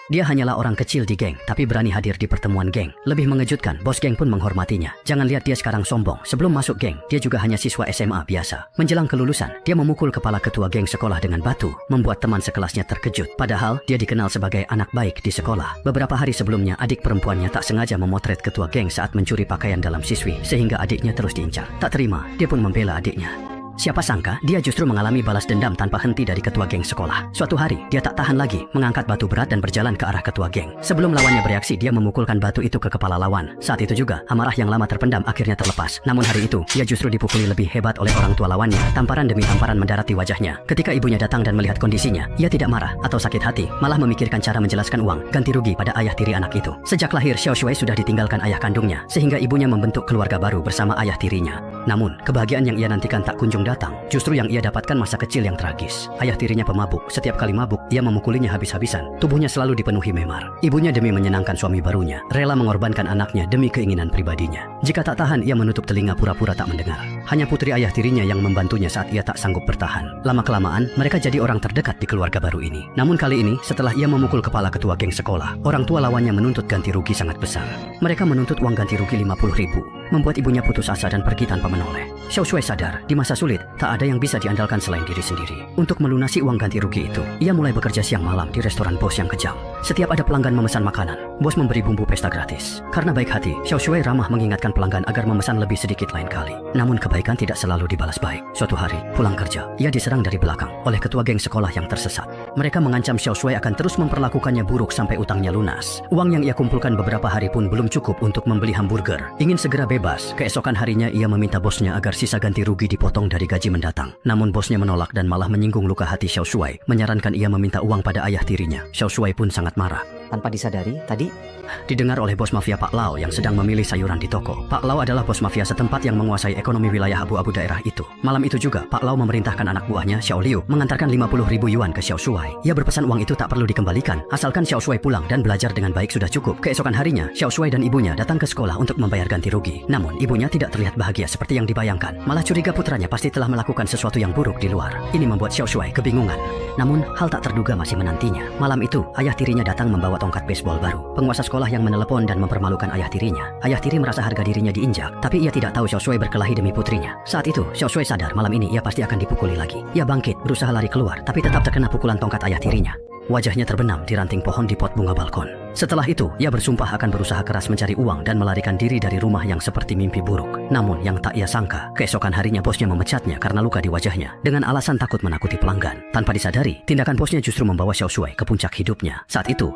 Dia hanyalah orang kecil di geng, tapi berani hadir di pertemuan geng. Lebih mengejutkan, bos geng pun menghormatinya. Jangan lihat dia sekarang sombong. Sebelum masuk geng, dia juga hanya siswa SMA biasa. Menjelang kelulusan, dia memukul kepala ketua geng sekolah dengan batu, membuat teman sekelasnya terkejut. Padahal, dia dikenal sebagai anak baik di sekolah. Beberapa hari sebelumnya, adik perempuannya tak sengaja memotret ketua geng saat mencuri pakaian dalam siswi, sehingga adiknya terus diincar. Tak terima, dia pun membela adiknya. Siapa sangka, dia justru mengalami balas dendam tanpa henti dari ketua geng sekolah. Suatu hari, dia tak tahan lagi, mengangkat batu berat dan berjalan ke arah ketua geng. Sebelum lawannya bereaksi, dia memukulkan batu itu ke kepala lawan. Saat itu juga, amarah yang lama terpendam akhirnya terlepas. Namun hari itu, dia justru dipukuli lebih hebat oleh orang tua lawannya. Tamparan demi tamparan mendarat di wajahnya. Ketika ibunya datang dan melihat kondisinya, ia tidak marah atau sakit hati, malah memikirkan cara menjelaskan uang ganti rugi pada ayah tiri anak itu. Sejak lahir, Xiao Shui sudah ditinggalkan ayah kandungnya, sehingga ibunya membentuk keluarga baru bersama ayah tirinya. Namun, kebahagiaan yang ia nantikan tak kunjung datang. Justru yang ia dapatkan masa kecil yang tragis. Ayah tirinya pemabuk. Setiap kali mabuk, ia memukulinya habis-habisan. Tubuhnya selalu dipenuhi memar. Ibunya demi menyenangkan suami barunya, rela mengorbankan anaknya demi keinginan pribadinya. Jika tak tahan, ia menutup telinga pura-pura tak mendengar. Hanya putri ayah tirinya yang membantunya saat ia tak sanggup bertahan. Lama-kelamaan, mereka jadi orang terdekat di keluarga baru ini. Namun kali ini, setelah ia memukul kepala ketua geng sekolah, orang tua lawannya menuntut ganti rugi sangat besar. Mereka menuntut uang ganti rugi 50.000, membuat ibunya putus asa dan pergi tanpa menoleh. Xiao Shui sadar, di masa sulit, tak ada yang bisa diandalkan selain diri sendiri. Untuk melunasi uang ganti rugi itu, ia mulai bekerja siang malam di restoran bos yang kejam. Setiap ada pelanggan memesan makanan, bos memberi bumbu pesta gratis. Karena baik hati, Xiao Shui ramah mengingatkan pelanggan agar memesan lebih sedikit lain kali. Namun kebaikan tidak selalu dibalas baik. Suatu hari, pulang kerja, ia diserang dari belakang oleh ketua geng sekolah yang tersesat. Mereka mengancam Xiao Shui akan terus memperlakukannya buruk sampai utangnya lunas. Uang yang ia kumpulkan beberapa hari pun belum cukup untuk membeli hamburger. Ingin segera bebas, keesokan harinya ia meminta bosnya agar sisa ganti rugi dipotong dari gaji mendatang. Namun bosnya menolak dan malah menyinggung luka hati Xiao Shui, menyarankan ia meminta uang pada ayah tirinya. Xiao Shui pun sangat marah. Tanpa disadari, tadi Didengar oleh bos mafia Pak Lau yang sedang memilih sayuran di toko. Pak Lau adalah bos mafia setempat yang menguasai ekonomi wilayah abu-abu daerah itu. Malam itu juga, Pak Lau memerintahkan anak buahnya, Xiao Liu, mengantarkan 50.000 yuan ke Xiao Shui. Ia berpesan uang itu tak perlu dikembalikan, asalkan Xiao Shui pulang dan belajar dengan baik sudah cukup. Keesokan harinya, Xiao Shui dan ibunya datang ke sekolah untuk membayar ganti rugi. Namun, ibunya tidak terlihat bahagia seperti yang dibayangkan. Malah curiga putranya pasti telah melakukan sesuatu yang buruk di luar. Ini membuat Xiao Shui kebingungan. Namun, hal tak terduga masih menantinya. Malam itu, ayah tirinya datang membawa tongkat baseball baru. Penguasa sekolah yang menelepon dan mempermalukan ayah tirinya. Ayah tiri merasa harga dirinya diinjak, tapi ia tidak tahu Xiao Shui berkelahi demi putrinya. Saat itu, Xiao Shui sadar malam ini ia pasti akan dipukuli lagi. Ia bangkit, berusaha lari keluar, tapi tetap terkena pukulan tongkat ayah tirinya. Wajahnya terbenam di ranting pohon di pot bunga balkon. Setelah itu, ia bersumpah akan berusaha keras mencari uang dan melarikan diri dari rumah yang seperti mimpi buruk. Namun, yang tak ia sangka, keesokan harinya bosnya memecatnya karena luka di wajahnya, dengan alasan takut menakuti pelanggan. Tanpa disadari, tindakan bosnya justru membawa Xiao Shui ke puncak hidupnya. Saat itu,